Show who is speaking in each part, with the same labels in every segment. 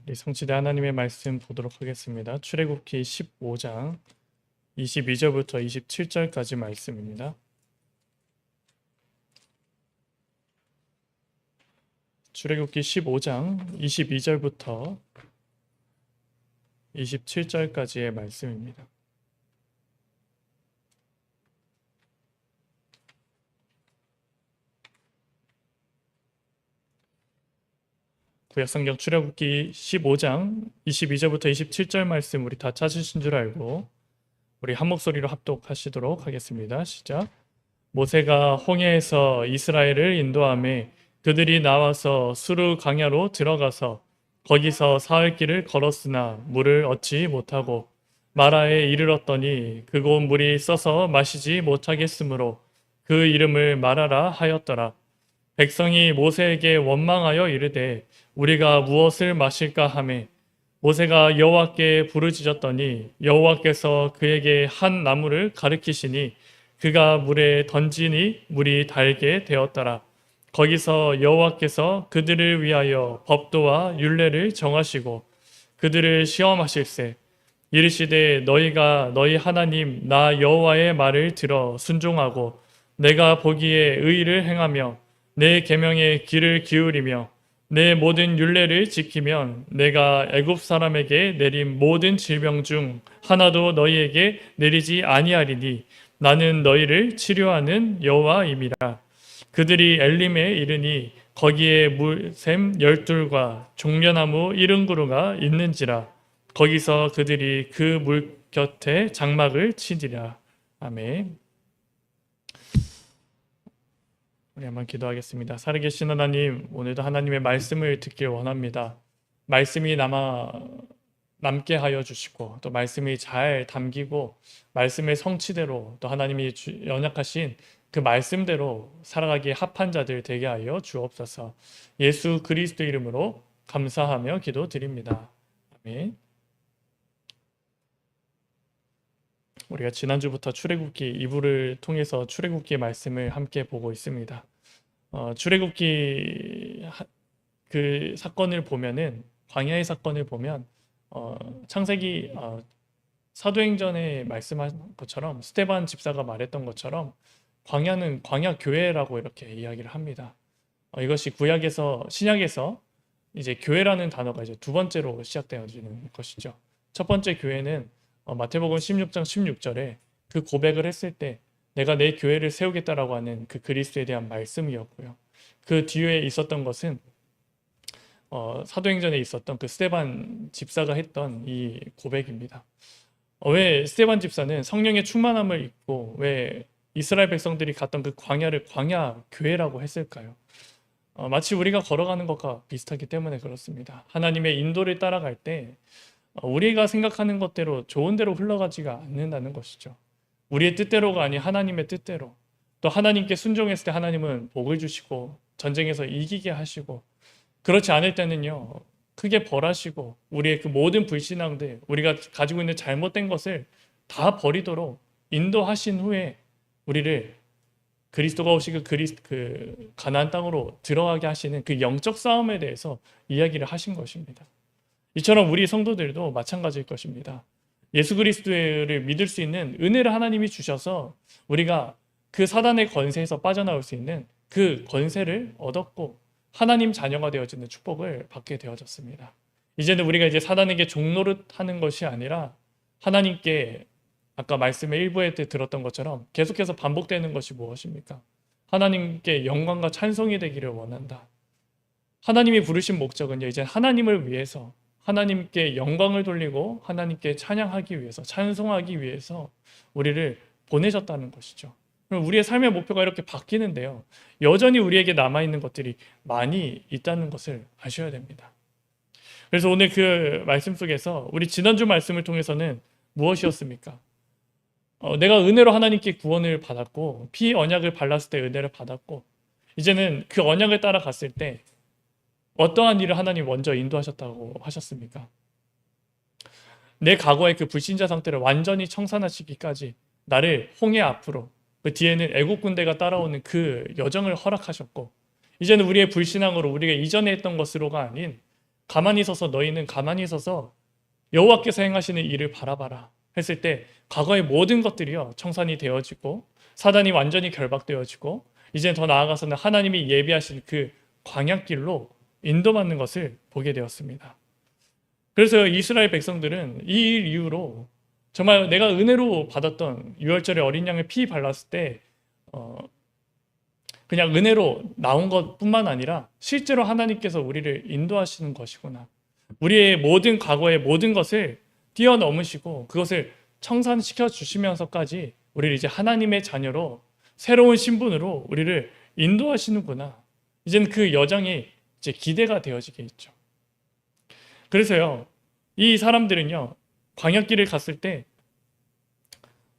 Speaker 1: 우리 성취대 하나님의 말씀 보도록 하겠습니다. 출애굽기 15장 22절부터 27절까지 말씀입니다. 출애굽기 15장 22절부터 27절까지의 말씀입니다. 구약성경 출애굽기 15장 22절부터 27절 말씀 우리 다 찾으신 줄 알고 우리 한 목소리로 합독하시도록 하겠습니다. 시작. 모세가 홍해에서 이스라엘을 인도하매 그들이 나와서 수르 강야로 들어가서 거기서 사흘 길을 걸었으나 물을 얻지 못하고 마라에 이르렀더니 그곳 물이 써서 마시지 못하겠으므로 그 이름을 마라라 하였더라. 백성이 모세에게 원망하여 이르되 우리가 무엇을 마실까 하매 모세가 여호와께 부르짖었더니 여호와께서 그에게 한 나무를 가리키시니 그가 물에 던지니 물이 달게 되었더라. 거기서 여호와께서 그들을 위하여 법도와 율례를 정하시고 그들을 시험하실세 이르시되 너희가 너희 하나님 나 여호와의 말을 들어 순종하고 내가 보기에 의를 행하며 내 계명의 귀를 기울이며 내 모든 율례를 지키면 내가 애굽 사람에게 내린 모든 질병 중 하나도 너희에게 내리지 아니하리니 나는 너희를 치료하는 여호와임이라. 그들이 엘림에 이르니 거기에 물샘 12과 종려나무 70그루가 있는지라. 거기서 그들이 그 물 곁에 장막을 치니라. 아멘. 우리 한번 기도하겠습니다. 살아계신 하나님, 오늘도 하나님의 말씀을 듣길 원합니다. 말씀이 남게 하여 주시고 또 말씀이 잘 담기고 말씀의 성취대로 또 하나님이 연약하신 그 말씀대로 살아가기에 합한 자들 되게 하여 주옵소서. 예수 그리스도 이름으로 감사하며 기도드립니다. 아멘. 우리가 지난주부터 출애굽기 2부를 통해서 출애굽기의 말씀을 함께 보고 있습니다. 출애굽기 그 사건을 보면은 광야의 사건을 보면 창세기 사도행전에 말씀한 것처럼 스데반 집사가 말했던 것처럼 광야는 광야 교회라고 이렇게 이야기를 합니다. 이것이 구약에서 신약에서 이제 교회라는 단어가 이제 두 번째로 시작되어지는 것이죠. 첫 번째 교회는 마태복음 16장 16절에 그 고백을 했을 때 내가 내 교회를 세우겠다라고 하는 그 그리스도에 대한 말씀이었고요. 그 뒤에 있었던 것은 사도행전에 있었던 그 스데반 집사가 했던 이 고백입니다. 왜 스데반 집사는 성령의 충만함을 입고 왜 이스라엘 백성들이 갔던 그 광야를 광야 교회라고 했을까요? 마치 우리가 걸어가는 것과 비슷하기 때문에 그렇습니다. 하나님의 인도를 따라갈 때 우리가 생각하는 것대로 좋은 대로 흘러가지가 않는다는 것이죠. 우리의 뜻대로가 아닌 하나님의 뜻대로, 또 하나님께 순종했을 때 하나님은 복을 주시고 전쟁에서 이기게 하시고, 그렇지 않을 때는요 크게 벌하시고 우리의 그 모든 불신앙들, 우리가 가지고 있는 잘못된 것을 다 버리도록 인도하신 후에 우리를 그리스도가 오시고 그 가나안 땅으로 들어가게 하시는 그 영적 싸움에 대해서 이야기를 하신 것입니다. 이처럼 우리 성도들도 마찬가지일 것입니다. 예수 그리스도를 믿을 수 있는 은혜를 하나님이 주셔서 우리가 그 사단의 권세에서 빠져나올 수 있는 그 권세를 얻었고 하나님 자녀가 되어지는 축복을 받게 되어졌습니다. 이제는 우리가 이제 사단에게 종노릇하는 것이 아니라 하나님께 아까 말씀의 일부에 때 들었던 것처럼 계속해서 반복되는 것이 무엇입니까? 하나님께 영광과 찬송이 되기를 원한다. 하나님이 부르신 목적은요, 이제 하나님을 위해서 하나님께 영광을 돌리고 하나님께 찬양하기 위해서, 찬송하기 위해서 우리를 보내셨다는 것이죠. 그럼 우리의 삶의 목표가 이렇게 바뀌는데요, 여전히 우리에게 남아있는 것들이 많이 있다는 것을 아셔야 됩니다. 그래서 오늘 그 말씀 속에서 우리 지난주 말씀을 통해서는 무엇이었습니까? 내가 은혜로 하나님께 구원을 받았고 피 언약을 발랐을 때 은혜를 받았고 이제는 그 언약을 따라갔을 때 어떠한 일을 하나님 먼저 인도하셨다고 하셨습니까? 내 과거의 그 불신자 상태를 완전히 청산하시기까지 나를 홍해 앞으로, 그 뒤에는 애국 군대가 따라오는 그 여정을 허락하셨고, 이제는 우리의 불신앙으로 우리가 이전에 했던 것으로가 아닌 가만히 서서 너희는 가만히 서서 여호와께서 행하시는 일을 바라봐라 했을 때 과거의 모든 것들이요 청산이 되어지고 사단이 완전히 결박되어지고 이제 더 나아가서는 하나님이 예비하신 그 광야길로 인도받는 것을 보게 되었습니다. 그래서 이스라엘 백성들은 이 일 이후로 정말 내가 은혜로 받았던 유월절에 어린 양을 피 발랐을 때 그냥 은혜로 나온 것뿐만 아니라 실제로 하나님께서 우리를 인도하시는 것이구나. 우리의 모든 과거의 모든 것을 뛰어넘으시고 그것을 청산시켜 주시면서까지 우리를 이제 하나님의 자녀로 새로운 신분으로 우리를 인도하시는구나. 이제는 그 여정이 이제 기대가 되어지게 있죠. 그래서요, 이 사람들은요, 광야길을 갔을 때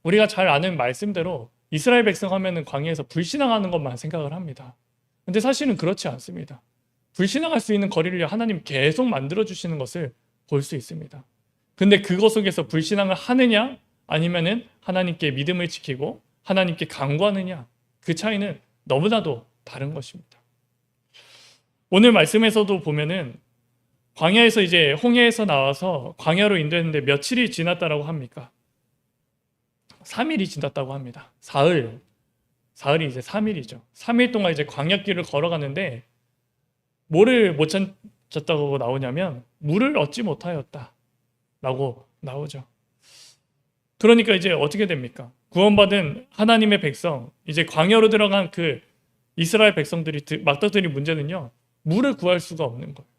Speaker 1: 우리가 잘 아는 말씀대로 이스라엘 백성 하면은 광야에서 불신앙하는 것만 생각을 합니다. 근데 사실은 그렇지 않습니다. 불신앙할 수 있는 거리를 하나님 계속 만들어 주시는 것을 볼 수 있습니다. 근데 그것 속에서 불신앙을 하느냐 아니면은 하나님께 믿음을 지키고 하나님께 간구하느냐, 그 차이는 너무나도 다른 것입니다. 오늘 말씀에서도 보면은 광야에서 이제 홍해에서 나와서 광야로 인도했는데 며칠이 지났다라고 합니까? 3일이 지났다고 합니다. 사흘이 이제 3일이죠. 3일 동안 이제 광야길을 걸어가는데 뭐를 못 찾았다고 나오냐면 물을 얻지 못하였다 라고 나오죠. 그러니까 이제 어떻게 됩니까? 구원받은 하나님의 백성, 이제 광야로 들어간 그 이스라엘 백성들이 맞닥뜨린 문제는요, 물을 구할 수가 없는 거예요.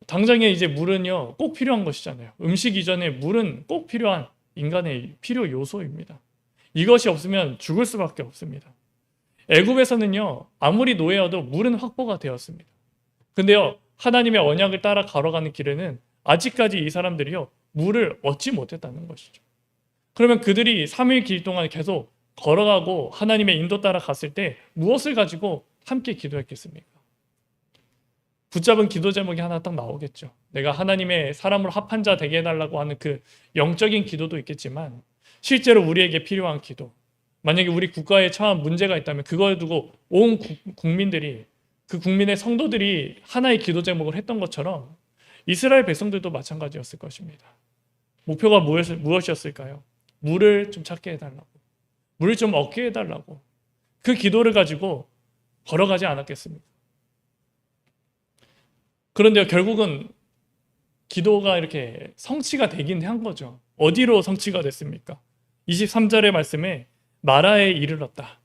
Speaker 1: 당장에 이제 물은요 꼭 필요한 것이잖아요. 음식 이전에 물은 꼭 필요한 인간의 필요 요소입니다. 이것이 없으면 죽을 수밖에 없습니다. 애굽에서는요 아무리 노예여도 물은 확보가 되었습니다. 근데요 하나님의 언약을 따라 걸어가는 길에는 아직까지 이 사람들이요 물을 얻지 못했다는 것이죠. 그러면 그들이 3일 길 동안 계속 걸어가고 하나님의 인도 따라 갔을 때 무엇을 가지고 함께 기도했겠습니까? 붙잡은 기도 제목이 하나 딱 나오겠죠. 내가 하나님의 사람으로 합한 자 되게 해달라고 하는 그 영적인 기도도 있겠지만 실제로 우리에게 필요한 기도, 만약에 우리 국가에 처한 문제가 있다면 그거에 두고 온 국민들이, 그 국민의 성도들이 하나의 기도 제목을 했던 것처럼 이스라엘 백성들도 마찬가지였을 것입니다. 목표가 무엇이었을까요? 물을 좀 찾게 해달라고, 물을 좀 얻게 해달라고, 그 기도를 가지고 걸어가지 않았겠습니까? 그런데 결국은 기도가 이렇게 성취가 되긴 한 거죠. 어디로 성취가 됐습니까? 23절의 말씀에 마라에 이르렀다.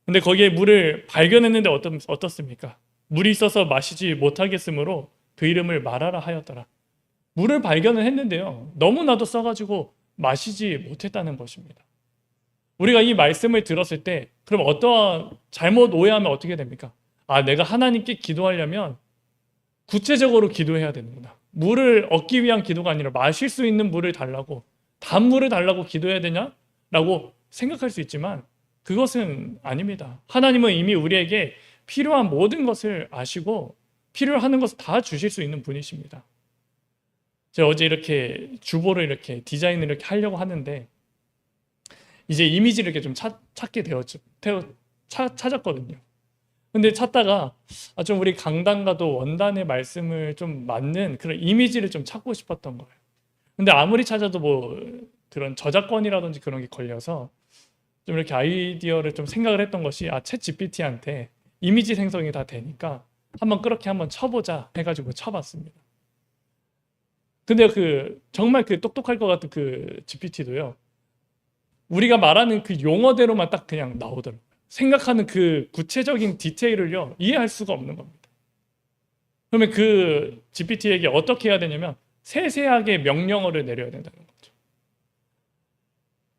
Speaker 1: 근데 거기에 물을 발견했는데 어떻습니까? 물이 있어서 마시지 못하겠으므로 그 이름을 마라라 하였더라. 물을 발견을 했는데요, 너무나도 써가지고 마시지 못했다는 것입니다. 우리가 이 말씀을 들었을 때 그럼 어떠한 잘못 오해하면 어떻게 됩니까? 아, 내가 하나님께 기도하려면 구체적으로 기도해야 되는구나. 물을 얻기 위한 기도가 아니라 마실 수 있는 물을 달라고, 단물을 달라고 기도해야 되냐라고 생각할 수 있지만 그것은 아닙니다. 하나님은 이미 우리에게 필요한 모든 것을 아시고 필요하는 것을 다 주실 수 있는 분이십니다. 제가 어제 이렇게 주보를 이렇게 디자인을 이렇게 하려고 하는데 이제 이미지를 이렇게 좀 찾게 되었죠. 찾았거든요. 근데 찾다가 좀 우리 강단과도 원단의 말씀을 좀 맞는 그런 이미지를 좀 찾고 싶었던 거예요. 근데 아무리 찾아도 뭐 그런 저작권이라든지 그런 게 걸려서 좀 이렇게 아이디어를 좀 생각을 했던 것이 챗 GPT한테 이미지 생성이 다 되니까 그렇게 한번 쳐보자 해가지고 쳐봤습니다. 근데 정말 똑똑할 것 같은 그 GPT도요, 우리가 말하는 그 용어대로만 딱 그냥 나오더라고요. 생각하는 그 구체적인 디테일을요 이해할 수가 없는 겁니다. 그러면 그 GPT에게 어떻게 해야 되냐면 세세하게 명령어를 내려야 된다는 거죠.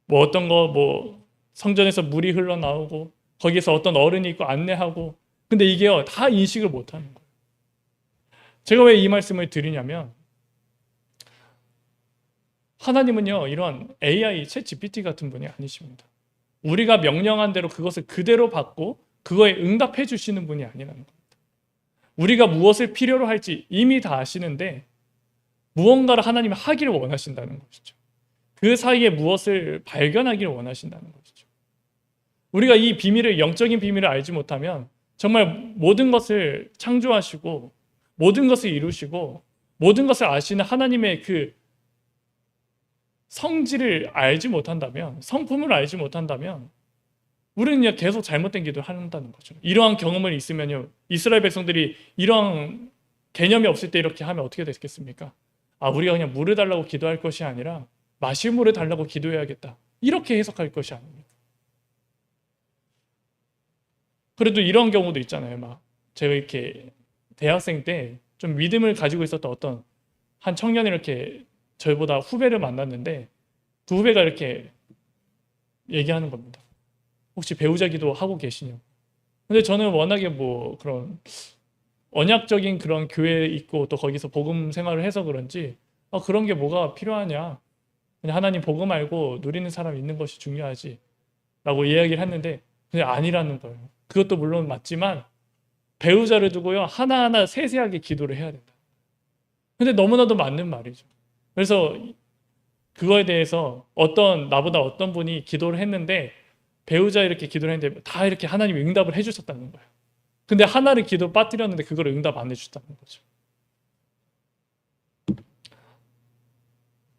Speaker 1: 뭐 어떤 거 성전에서 물이 흘러나오고 거기서 어떤 어른이 있고 안내하고, 근데 이게요 다 인식을 못하는 거예요. 제가 왜 이 말씀을 드리냐면 하나님은요 이런 AI, 챗 GPT 같은 분이 아니십니다. 우리가 명령한 대로 그것을 그대로 받고 그거에 응답해 주시는 분이 아니라는 겁니다. 우리가 무엇을 필요로 할지 이미 다 아시는데 무언가를 하나님이 하기를 원하신다는 것이죠. 그 사이에 무엇을 발견하기를 원하신다는 것이죠. 우리가 이 비밀을, 영적인 비밀을 알지 못하면 정말 모든 것을 창조하시고 모든 것을 이루시고 모든 것을 아시는 하나님의 그 성질을 알지 못한다면, 성품을 알지 못한다면 우리는 그냥 계속 잘못된 기도를 한다는 거죠. 이러한 경험을 있으면요, 이스라엘 백성들이 이러한 개념이 없을 때 이렇게 하면 어떻게 됐겠습니까? 아, 우리가 그냥 물을 달라고 기도할 것이 아니라 마실 물을 달라고 기도해야겠다, 이렇게 해석할 것이 아닙니다. 그래도 이런 경우도 있잖아요. 막 제가 이렇게 대학생 때 좀 믿음을 가지고 있었던 어떤 한 청년이 이렇게 저희보다 후배를 만났는데, 그 후배가 이렇게 얘기하는 겁니다. 혹시 배우자 기도 하고 계시냐고. 근데 저는 워낙에 뭐 그런 언약적인 그런 교회에 있고 또 거기서 복음 생활을 해서 그런지, 그런 게 뭐가 필요하냐, 그냥 하나님 복음 알고 누리는 사람 있는 것이 중요하지 라고 이야기를 했는데, 그냥 아니라는 거예요. 그것도 물론 맞지만 배우자를 두고요, 하나하나 세세하게 기도를 해야 된다. 근데 너무나도 맞는 말이죠. 그래서 그거에 대해서 나보다 어떤 분이 기도를 했는데, 배우자 이렇게 기도를 했는데 다 이렇게 하나님이 응답을 해주셨다는 거예요. 근데 하나를 기도 빠뜨렸는데 그걸 응답 안 해주셨다는 거죠.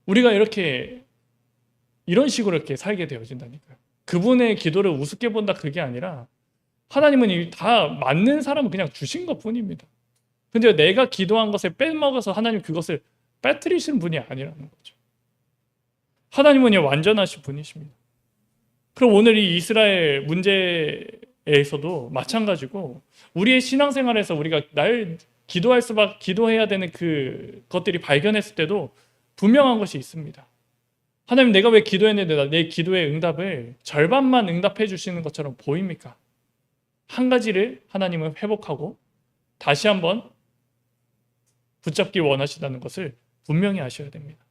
Speaker 1: 우리가 이런 식으로 이렇게 살게 되어진다니까요. 그분의 기도를 우습게 본다, 그게 아니라 하나님은 다 맞는 사람을 그냥 주신 것 뿐입니다. 근데 내가 기도한 것을 빼먹어서 하나님 그것을 빠뜨리시는 분이 아니라는 거죠. 하나님은 완전하신 분이십니다. 그럼 오늘 이 이스라엘 문제에서도 마찬가지고, 우리의 신앙생활에서 우리가 기도해야 되는 그 것들이 발견했을 때도 분명한 것이 있습니다. 하나님, 내가 왜 기도했는데 내 기도의 응답을 절반만 응답해 주시는 것처럼 보입니까? 한 가지를 하나님은 회복하고 다시 한번 붙잡기 원하시다는 것을 분명히 아셔야 됩니다.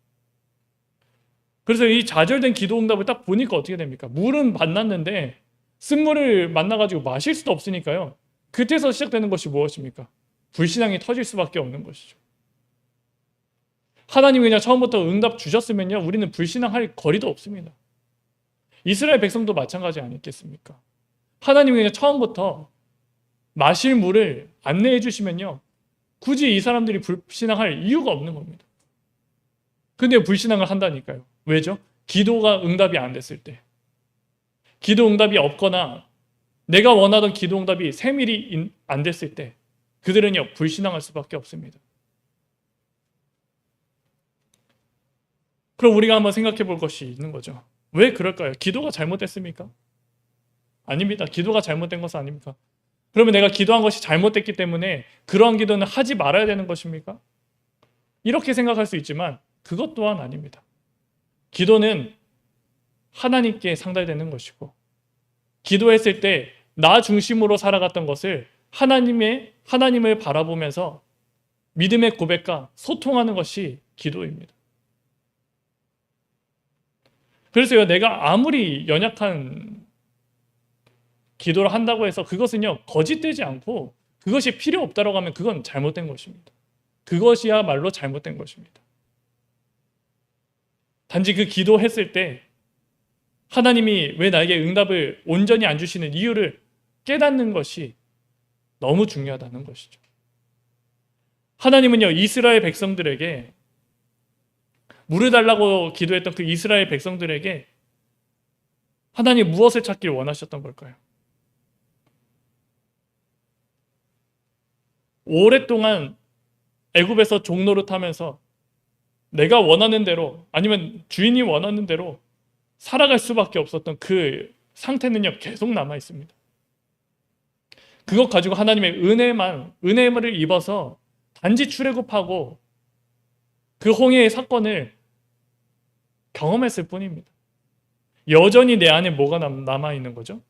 Speaker 1: 그래서 이 좌절된 기도 응답을 딱 보니까 어떻게 됩니까? 물은 만났는데 쓴물을 만나가지고 마실 수도 없으니까요, 그때서 시작되는 것이 무엇입니까? 불신앙이 터질 수밖에 없는 것이죠. 하나님이 그냥 처음부터 응답 주셨으면요, 우리는 불신앙할 거리도 없습니다. 이스라엘 백성도 마찬가지 아니겠습니까? 하나님이 그냥 처음부터 마실 물을 안내해 주시면요, 굳이 이 사람들이 불신앙할 이유가 없는 겁니다. 근데 불신앙을 한다니까요. 왜죠? 기도가 응답이 안 됐을 때, 기도 응답이 없거나 내가 원하던 기도 응답이 세밀히 안 됐을 때 그들은요, 불신앙할 수밖에 없습니다. 그럼 우리가 한번 생각해 볼 것이 있는 거죠. 왜 그럴까요? 기도가 잘못됐습니까? 아닙니다. 기도가 잘못된 것은 아닙니까? 그러면 내가 기도한 것이 잘못됐기 때문에 그러한 기도는 하지 말아야 되는 것입니까? 이렇게 생각할 수 있지만 그것 또한 아닙니다. 기도는 하나님께 상달되는 것이고, 기도했을 때 나 중심으로 살아갔던 것을 하나님을 바라보면서 믿음의 고백과 소통하는 것이 기도입니다. 그래서요, 내가 아무리 연약한 기도를 한다고 해서 그것은요, 거짓되지 않고 그것이 필요 없다라고 하면 그건 잘못된 것입니다. 그것이야말로 잘못된 것입니다. 단지 그 기도했을 때 하나님이 왜 나에게 응답을 온전히 안 주시는 이유를 깨닫는 것이 너무 중요하다는 것이죠. 하나님은요, 이스라엘 백성들에게, 물을 달라고 기도했던 그 이스라엘 백성들에게 하나님 무엇을 찾길 원하셨던 걸까요? 오랫동안 애굽에서 종노릇하면서 내가 원하는 대로, 아니면 주인이 원하는 대로 살아갈 수밖에 없었던 그 상태는요, 계속 남아 있습니다. 그것 가지고 하나님의 은혜를 입어서 단지 출애굽하고 그 홍해의 사건을 경험했을 뿐입니다. 여전히 내 안에 뭐가 남아 있는 거죠?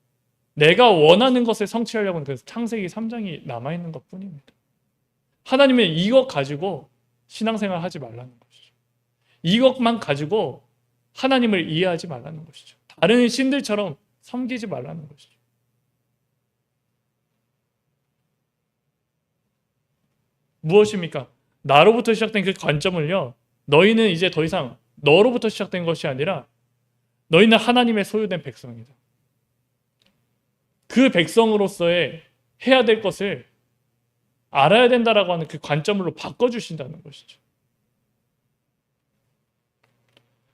Speaker 1: 내가 원하는 것을 성취하려고 하는 그 창세기 3장이 남아 있는 것 뿐입니다. 하나님은 이것 가지고 신앙생활 하지 말라는 것이죠. 이것만 가지고 하나님을 이해하지 말라는 것이죠. 다른 신들처럼 섬기지 말라는 것이죠. 무엇입니까? 나로부터 시작된 그 관점을요, 너희는 이제 더 이상 너로부터 시작된 것이 아니라 너희는 하나님의 소유된 백성이다. 그 백성으로서의 해야 될 것을 알아야 된다라고 하는 그 관점으로 바꿔주신다는 것이죠.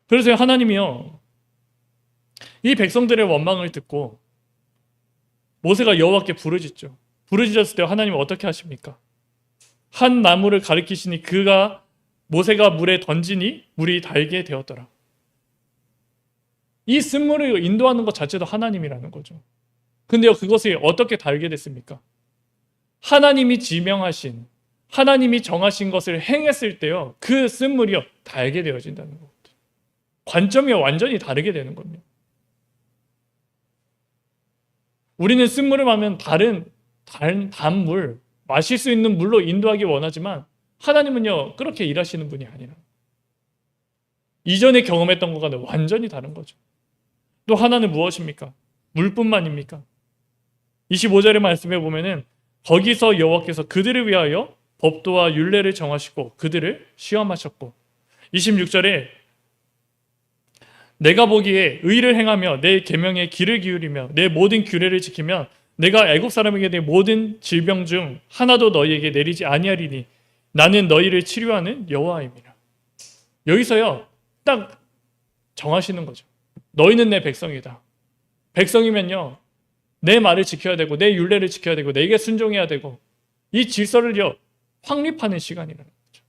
Speaker 1: 그래서 하나님이요, 이 백성들의 원망을 듣고 모세가 여호와께 부르짖죠. 부르짖었을 때 하나님은 어떻게 하십니까? 한 나무를 가리키시니 그가 모세가 물에 던지니 물이 달게 되었더라. 이 쓴물을 인도하는 것 자체도 하나님이라는 거죠. 근데요, 그것이 어떻게 달게 됐습니까? 하나님이 지명하신, 하나님이 정하신 것을 행했을 때요, 그 쓴물이요, 달게 되어진다는 겁니다. 관점이 완전히 다르게 되는 겁니다. 우리는 쓴물을 마면 다른 단물, 마실 수 있는 물로 인도하기 원하지만 하나님은요, 그렇게 일하시는 분이 아니라 이전에 경험했던 것과는 완전히 다른 거죠. 또 하나는 무엇입니까? 물뿐만입니까? 25절의 말씀에 보면은 거기서 여호와께서 그들을 위하여 법도와 율례를 정하시고 그들을 시험하셨고, 26절에 내가 보기에 의를 행하며 내 계명에 귀를 기울이며 내 모든 규례를 지키면 내가 애굽 사람에게 내 모든 질병 중 하나도 너희에게 내리지 아니하리니 나는 너희를 치료하는 여호와임이라. 여기서요, 딱 정하시는 거죠. 너희는 내 백성이다. 백성이면요, 내 말을 지켜야 되고 내 율례를 지켜야 되고 내게 순종해야 되고, 이 질서를요, 확립하는 시간이라는 거죠.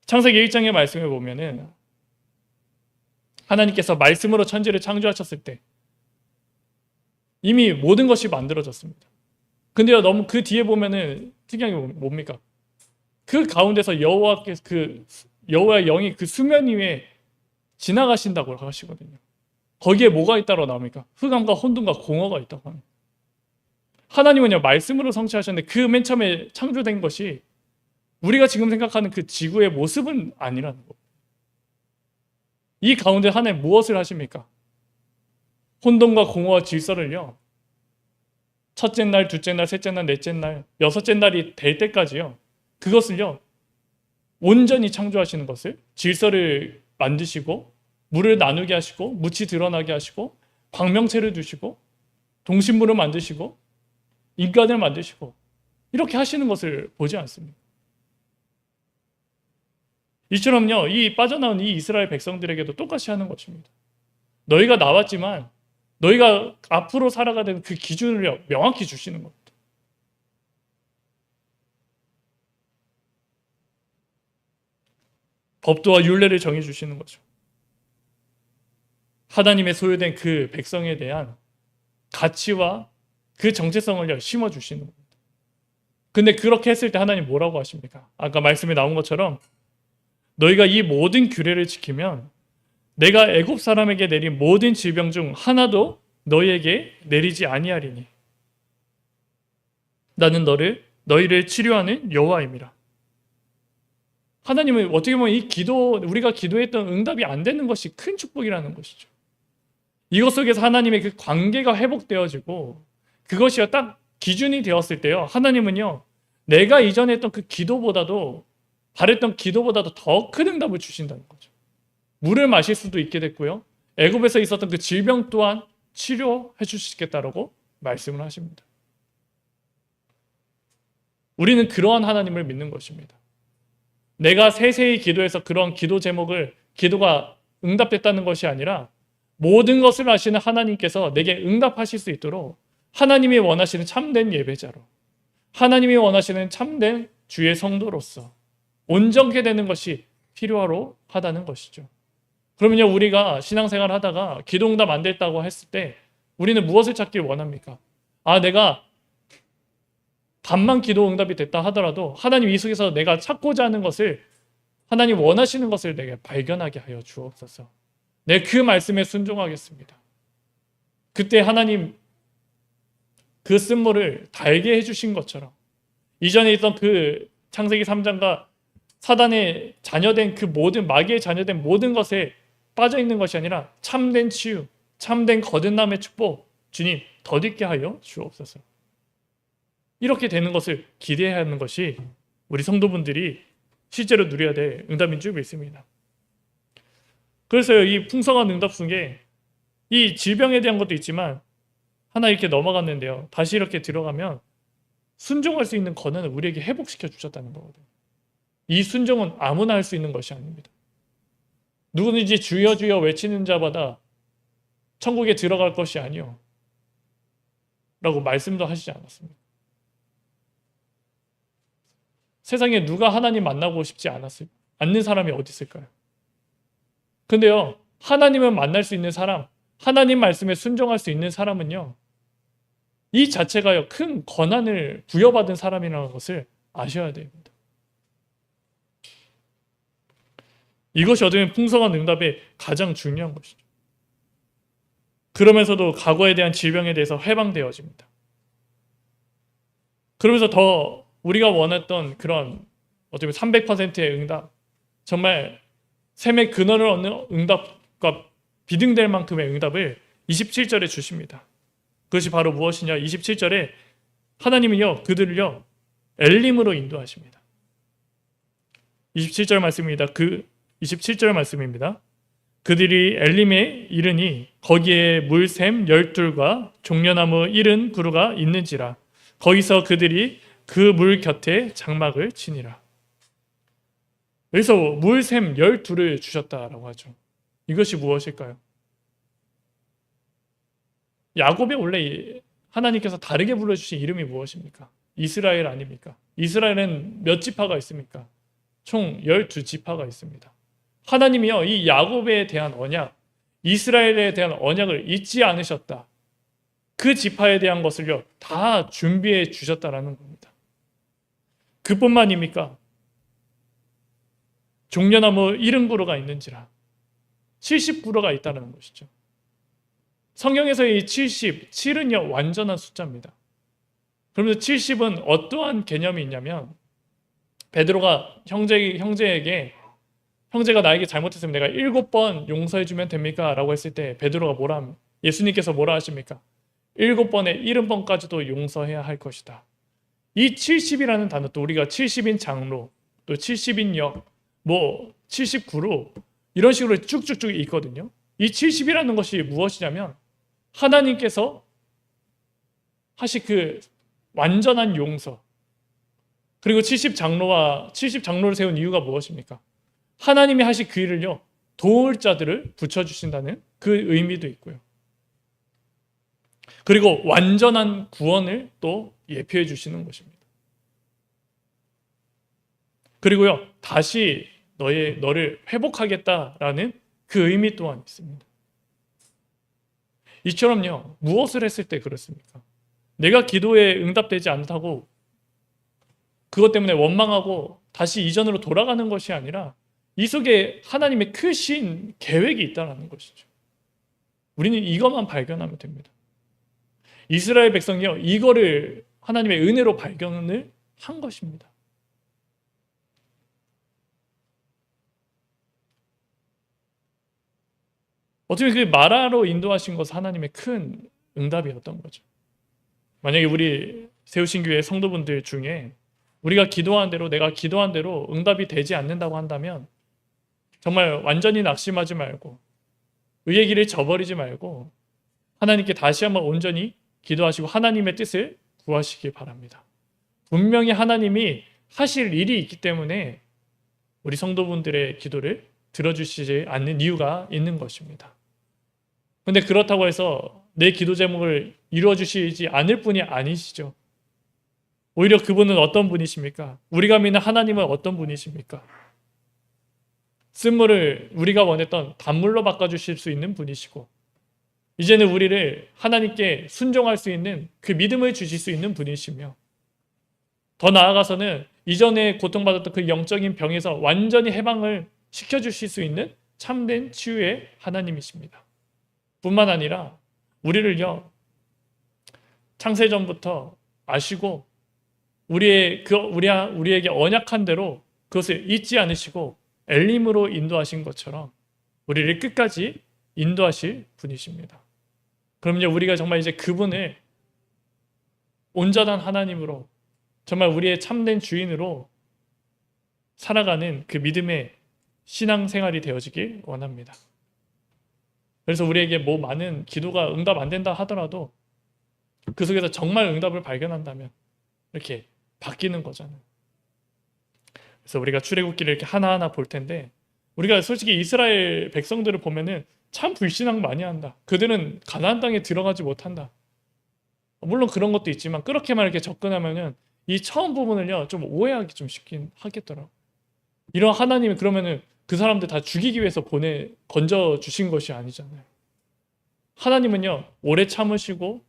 Speaker 1: 창세기 1장의 말씀을 보면은 하나님께서 말씀으로 천지를 창조하셨을 때 이미 모든 것이 만들어졌습니다. 근데요, 너무 그 뒤에 보면은 특이한 게 뭡니까? 그 가운데서 여호와의 영이 그 수면 위에 지나가신다고 하시거든요. 거기에 뭐가 있다고 나옵니까? 흑암과 혼돈과 공허가 있다고 합니다. 하나님은요, 말씀으로 성취하셨는데 그 맨 처음에 창조된 것이 우리가 지금 생각하는 그 지구의 모습은 아니라는 겁니다. 이 가운데 하나님 무엇을 하십니까? 혼돈과 공허와 질서를요, 첫째 날, 둘째 날, 셋째 날, 넷째 날, 여섯째 날이 될 때까지요, 그것을요, 온전히 창조하시는 것을, 질서를 만드시고 물을 나누게 하시고 묻이 드러나게 하시고 광명체를 두시고 동식물을 만드시고 인간을 만드시고 이렇게 하시는 것을 보지 않습니다. 이처럼요, 이 빠져나온 이 이스라엘 백성들에게도 똑같이 하는 것입니다. 너희가 나왔지만 너희가 앞으로 살아가야 되는 그 기준을 명확히 주시는 겁니다. 법도와 율례를 정해 주시는 거죠. 하나님의 소유된 그 백성에 대한 가치와 그 정체성을 심어 주시는 겁니다. 근데 그렇게 했을 때 하나님 뭐라고 하십니까? 아까 말씀에 나온 것처럼 너희가 이 모든 규례를 지키면 내가 애굽 사람에게 내린 모든 질병 중 하나도 너희에게 내리지 아니하리니 나는 너희를 치료하는 여호와임이라. 하나님은 어떻게 보면 이 우리가 기도했던 응답이 안 되는 것이 큰 축복이라는 것이죠. 이것 속에서 하나님의 그 관계가 회복되어지고 그것이 딱 기준이 되었을 때요, 하나님은요, 내가 이전에 했던 그 기도보다도 바랬던 기도보다도 더 큰 응답을 주신다는 거죠. 물을 마실 수도 있게 됐고요, 애굽에서 있었던 그 질병 또한 치료해 주시겠다라고 말씀을 하십니다. 우리는 그러한 하나님을 믿는 것입니다. 내가 세세히 기도해서 그런 기도가 응답됐다는 것이 아니라 모든 것을 아시는 하나님께서 내게 응답하실 수 있도록 하나님이 원하시는 참된 예배자로, 하나님이 원하시는 참된 주의 성도로서 온전케 되는 것이 필요하로 하다는 것이죠. 그러면요, 우리가 신앙생활 하다가 기도 응답 안 됐다고 했을 때 우리는 무엇을 찾길 원합니까? 내가 반만 기도 응답이 됐다 하더라도 하나님 이 속에서 내가 찾고자 하는 것을, 하나님 원하시는 것을 내게 발견하게 하여 주옵소서. 내 그 말씀에 순종하겠습니다. 그때 하나님 그 쓴물을 달게 해주신 것처럼 이전에 있던 그 창세기 3장과 사단의 자녀된 그 모든, 마귀의 자녀된 모든 것에 빠져있는 것이 아니라 참된 치유, 참된 거듭남의 축복 주님 덧입게 하여 주옵소서. 이렇게 되는 것을 기대해야 하는 것이 우리 성도분들이 실제로 누려야 될 응답인 줄 믿습니다. 그래서 이 풍성한 응답 속에 이 질병에 대한 것도 있지만 하나 이렇게 넘어갔는데요, 다시 이렇게 들어가면 순종할 수 있는 권한을 우리에게 회복시켜 주셨다는 거거든요. 이 순종은 아무나 할 수 있는 것이 아닙니다. 누구든지 주여 주여 외치는 자마다 천국에 들어갈 것이 아니요 라고 말씀도 하시지 않았습니다. 세상에 누가 하나님 만나고 싶지 않는 사람이 어디 있을까요? 근데요, 하나님을 만날 수 있는 사람, 하나님 말씀에 순종할 수 있는 사람은요, 이 자체가요, 큰 권한을 부여받은 사람이라는 것을 아셔야 됩니다. 이것이 어쩌면 풍성한 응답의 가장 중요한 것이죠. 그러면서도 과거에 대한 질병에 대해서 해방되어집니다. 그러면서 더 우리가 원했던 그런 어쩌면 300%의 응답, 정말 샘의 근원을 얻는 응답과 비등될 만큼의 응답을 27절에 주십니다. 그것이 바로 무엇이냐? 27절에 하나님은요, 그들을요, 엘림으로 인도하십니다. 27절 말씀입니다. 27절 말씀입니다. 그들이 엘림에 이르니 거기에 물샘 12과 종려나무 70그루가 있는지라. 거기서 그들이 그 물 곁에 장막을 치니라. 여기서 물샘 12를 주셨다라고 하죠. 이것이 무엇일까요? 야곱의 원래 하나님께서 다르게 불러주신 이름이 무엇입니까? 이스라엘 아닙니까? 이스라엘은 몇 지파가 있습니까? 총 12지파가 있습니다. 하나님이요, 이 야곱에 대한 언약, 이스라엘에 대한 언약을 잊지 않으셨다. 그 지파에 대한 것을요, 다 준비해 주셨다라는 겁니다. 그뿐만입니까? 종려나무 70그루가 있는지라. 70그루가 있다는 것이죠. 성경에서 이 77은요, 완전한 숫자입니다. 그러면서 70은 어떠한 개념이 있냐면, 베드로가 형제에게 형제가 나에게 잘못했으면 내가 7번 용서해주면 됩니까? 라고 했을 때 베드로가 예수님께서 뭐라 하십니까? 7번에 70번까지도 용서해야 할 것이다. 이 70이라는 단어, 또 우리가 70인 장로, 또 70인 역, 79로 이런 식으로 쭉쭉쭉 있거든요. 이 70이라는 것이 무엇이냐면 하나님께서 하신 그 완전한 용서, 그리고 70장로를 세운 이유가 무엇입니까? 하나님이 하신 그 일을요, 도울 자들을 붙여주신다는 그 의미도 있고요. 그리고 완전한 구원을 또 예표해 주시는 것입니다. 그리고요, 다시 너를 회복하겠다라는 그 의미 또한 있습니다. 이처럼요, 무엇을 했을 때 그렇습니까? 내가 기도에 응답되지 않다고 그것 때문에 원망하고 다시 이전으로 돌아가는 것이 아니라 이 속에 하나님의 크신 계획이 있다는 것이죠. 우리는 이것만 발견하면 됩니다. 이스라엘 백성이요, 이거를 하나님의 은혜로 발견을 한 것입니다. 어쩌면 그 마라로 인도하신 것은 하나님의 큰 응답이었던 거죠. 만약에 우리 세우신 교회 성도분들 중에 우리가 기도한 대로, 내가 기도한 대로 응답이 되지 않는다고 한다면 정말 완전히 낙심하지 말고 의의 길을 저버리지 말고 하나님께 다시 한번 온전히 기도하시고 하나님의 뜻을 구하시기 바랍니다. 분명히 하나님이 하실 일이 있기 때문에 우리 성도분들의 기도를 들어주시지 않는 이유가 있는 것입니다. 그런데 그렇다고 해서 내 기도 제목을 이루어주시지 않을 분이 아니시죠. 오히려 그분은 어떤 분이십니까? 우리가 믿는 하나님은 어떤 분이십니까? 쓴물을 우리가 원했던 단물로 바꿔주실 수 있는 분이시고 이제는 우리를 하나님께 순종할 수 있는 그 믿음을 주실 수 있는 분이시며 더 나아가서는 이전에 고통받았던 그 영적인 병에서 완전히 해방을 시켜주실 수 있는 참된 치유의 하나님이십니다. 뿐만 아니라 우리를요, 창세전부터 아시고 우리에게 언약한 대로 그것을 잊지 않으시고 엘림으로 인도하신 것처럼 우리를 끝까지 인도하실 분이십니다. 그럼 이제 우리가 정말 이제 그분을 온전한 하나님으로 정말 우리의 참된 주인으로 살아가는 그 믿음의 신앙생활이 되어지길 원합니다. 그래서 우리에게 많은 기도가 응답 안 된다 하더라도 그 속에서 정말 응답을 발견한다면 이렇게 바뀌는 거잖아요. 그래서 우리가 출애굽기를 이렇게 하나하나 볼 텐데, 우리가 솔직히 이스라엘 백성들을 보면은 참 불신앙 많이 한다. 그들은 가나안 땅에 들어가지 못한다. 물론 그런 것도 있지만 그렇게만 이렇게 접근하면은 이 처음 부분을요 좀 오해하기 좀 쉽긴 하겠더라고. 이런 하나님이 그러면은 그 사람들 다 죽이기 위해서 건져 주신 것이 아니잖아요. 하나님은요 오래 참으시고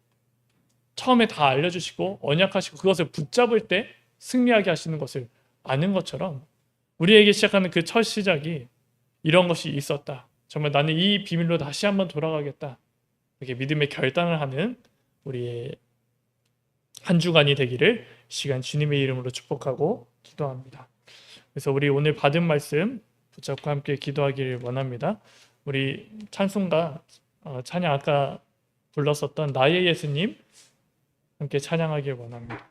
Speaker 1: 처음에 다 알려주시고 언약하시고 그것을 붙잡을 때 승리하게 하시는 것을 아는 것처럼 우리에게 시작하는 그 첫 시작이 이런 것이 있었다. 정말 나는 이 비밀로 다시 한번 돌아가겠다. 이렇게 믿음의 결단을 하는 우리의 한 주간이 되기를 시간 주님의 이름으로 축복하고 기도합니다. 그래서 우리 오늘 받은 말씀 붙잡고 함께 기도하기를 원합니다. 우리 찬송가 찬양 아까 불렀었던 나의 예수님 함께 찬양하길 원합니다.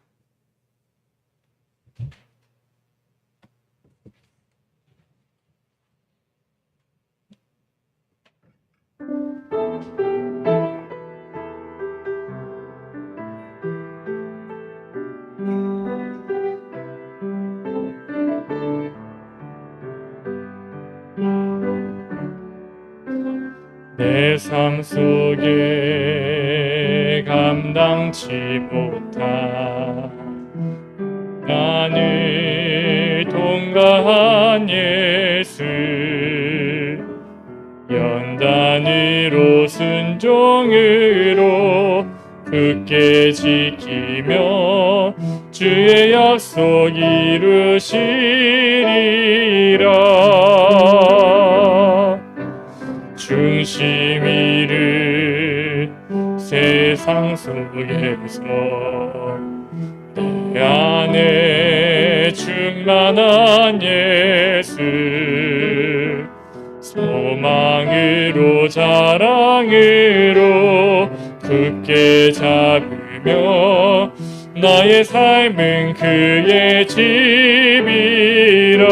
Speaker 1: 내 삶 속에 감당치 못한 나를 통과한 예수 연단으로 순종으로 굳게 지키며 주의 약속 이루시리라. 중심 잃은 세상 속에서 내 안에 충만한 예수 소망으로 자랑으로 굳게 잡으며 나의 삶은 그의 집이라.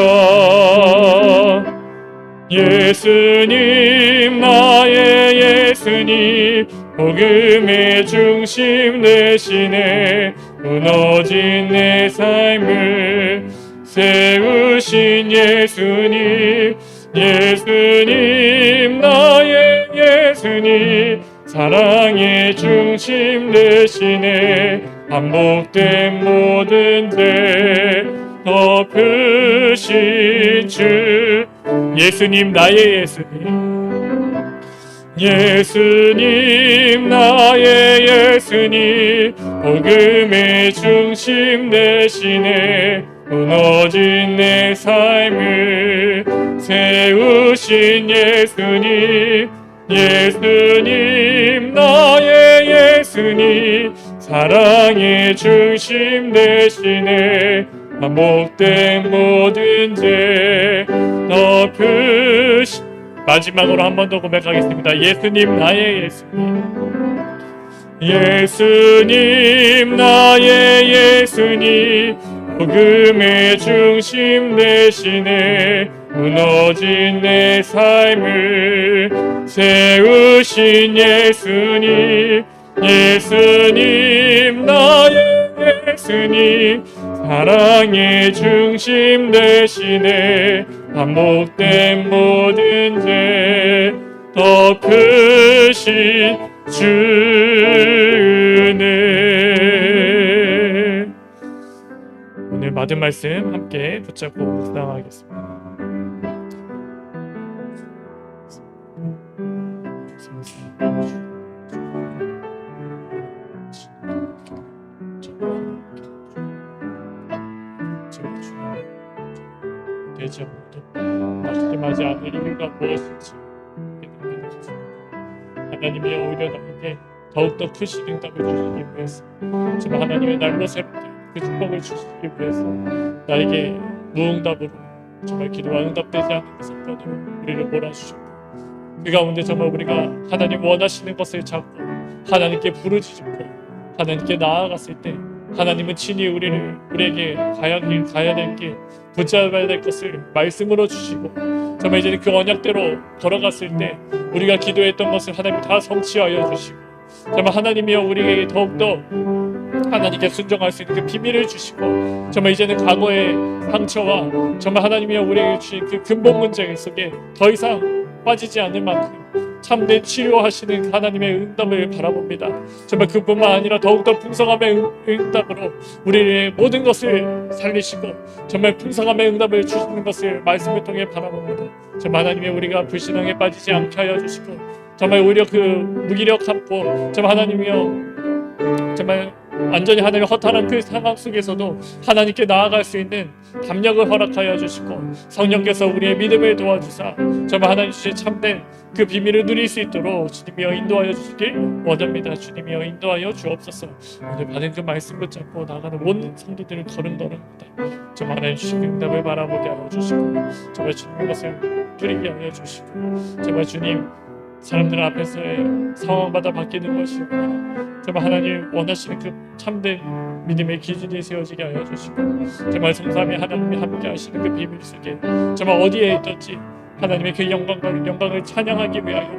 Speaker 1: 예수님 나의 예수님 복음의 중심 되시네 무너진 내 삶을 세우신 예수님 예수님 나의 예수님 사랑의 중심 되시네 반복된 모든 죄 덮으신 주 예수님 나의 예수님 예수님 나의 예수님 복음의 중심 되시네 무너진 내 삶을 세우신 예수님 예수님 나의 예수님 사랑의 중심 되시네 반복된 모든 죄 덮으시 마지막으로 한 번 더 고백하겠습니다. 예수님 나의 예수님 예수님 나의 예수님 복음의 중심 되시네 무너진 내 삶을 세우신 예수님 예수님 나의 예수님 사랑의 중심 되시네 반복된 모든 죄 덮으신 주네. 오늘 받은 말씀 함께 붙잡고 묵상하겠습니다. 되지 않고도 낙심하지 않을 이유가 무엇인지 깨닫게 되셨습니다. 하나님이 오히려 나에게 더욱더 크신 응답을 주시기 위해서 정말 하나님의 날로 새롭게 그 축복을 주시기 위해서 나에게 무응답으로 정말 기도가 응답되지 않는 그 사건으로 우리를 몰아주셨고 그 가운데 정말 우리가 하나님 원하시는 것을 찾고 하나님께 부르짖고 하나님께 나아갔을 때 하나님은 친히 우리에게 가야 될 길 붙잡아야 될 것을 말씀으로 주시고 정말 이제 그 언약대로 걸어갔을 때 우리가 기도했던 것을 하나님이 다 성취하여 주시고 정말 하나님이여 우리에게 더욱더 하나님께 순종할 수 있는 그 비밀을 주시고 정말 이제는 과거의 상처와 정말 하나님이 우리에게 주신 그 근본 문제 속에 더 이상 빠지지 않을 만큼 참된 치료하시는 하나님의 응답을 바라봅니다. 정말 그뿐만 아니라 더욱더 풍성함의 응답으로 우리의 모든 것을 살리시고 정말 풍성함의 응답을 주시는 것을 말씀을 통해 바라봅니다. 정말 하나님의 우리가 불신앙에 빠지지 않게 하여 주시고 정말 오히려 그 무기력함고 정말 하나님이여 정말 완전히 하나님의 허탈한 그 상황 속에서도 하나님께 나아갈 수 있는 담력을 허락하여 주시고 성령께서 우리의 믿음을 도와주사 정말 하나님 주신 참된 그 비밀을 누릴 수 있도록 주님이여 인도하여 주시길 원합니다. 주님이여 인도하여 주옵소서. 오늘 받은 그 말씀 붙잡고 나가는 모든 성도들을 거름거립니다. 정말 하나님 주신 응답을 바라보게 하여 주시고 정말 주님의 것을 누리게 하여 주시고 정말 주님 사람들 앞에서의 상황마다 바뀌는 것이 정말 하나님 원하시는 그 참된 믿음의 기준이 세워지게 하여 주시고 정말 성삼위 하나님이 함께 하시는 그 비밀 속에 정말 어디에 있든지 하나님의 그 영광을 찬양하기 위하여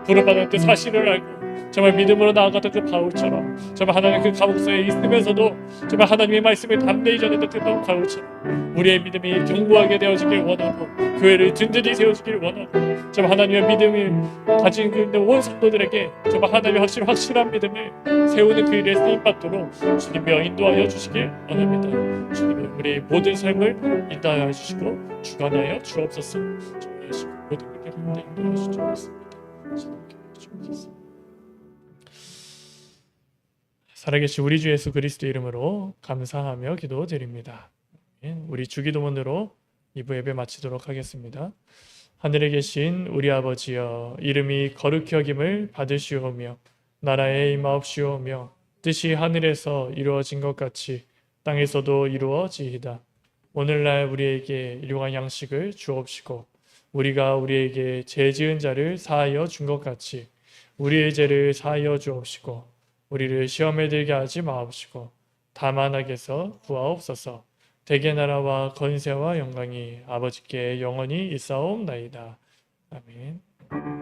Speaker 1: 부름받은 그 사실을 알고 정말 믿음으로 나아갔던 그 바울처럼 정말 하나님 그 감옥소에 있으면서도 정말 하나님의 말씀을 담대히 전했던 그 바울처럼 우리의 믿음이 견고하게 되어지길 원하고 교회를 든든히 세워지길 원하고 정말 하나님의 믿음을 가진 그 온 성도들에게 정말 하나님의 확실한 믿음을 세우는 그 일에 쓰임받도록 주님이여 인도하여 주시길 원합니다. 주님이 우리의 모든 삶을 인도하여 주시고 주관하여 주옵소서. 모든 것들 가운데 인도하여 주옵소서. 살아계신 우리 주 예수 그리스도 이름으로 감사하며 기도드립니다. 우리 주기도문으로 2부 예배 마치도록 하겠습니다. 하늘에 계신 우리 아버지여 이름이 거룩히 여김을 받으시오며 나라에 임하옵시오며 뜻이 하늘에서 이루어진 것 같이 땅에서도 이루어지이다. 오늘날 우리에게 일용할 양식을 주옵시고 우리가 우리에게 죄 지은 자를 사하여 준 것 같이 우리의 죄를 사하여 주옵시고 우리를 시험에 들게 하지 마옵시고 다만 악에서 구하옵소서. 대개 나라와 건세와 영광이 아버지께 영원히 있사옵나이다. 아멘.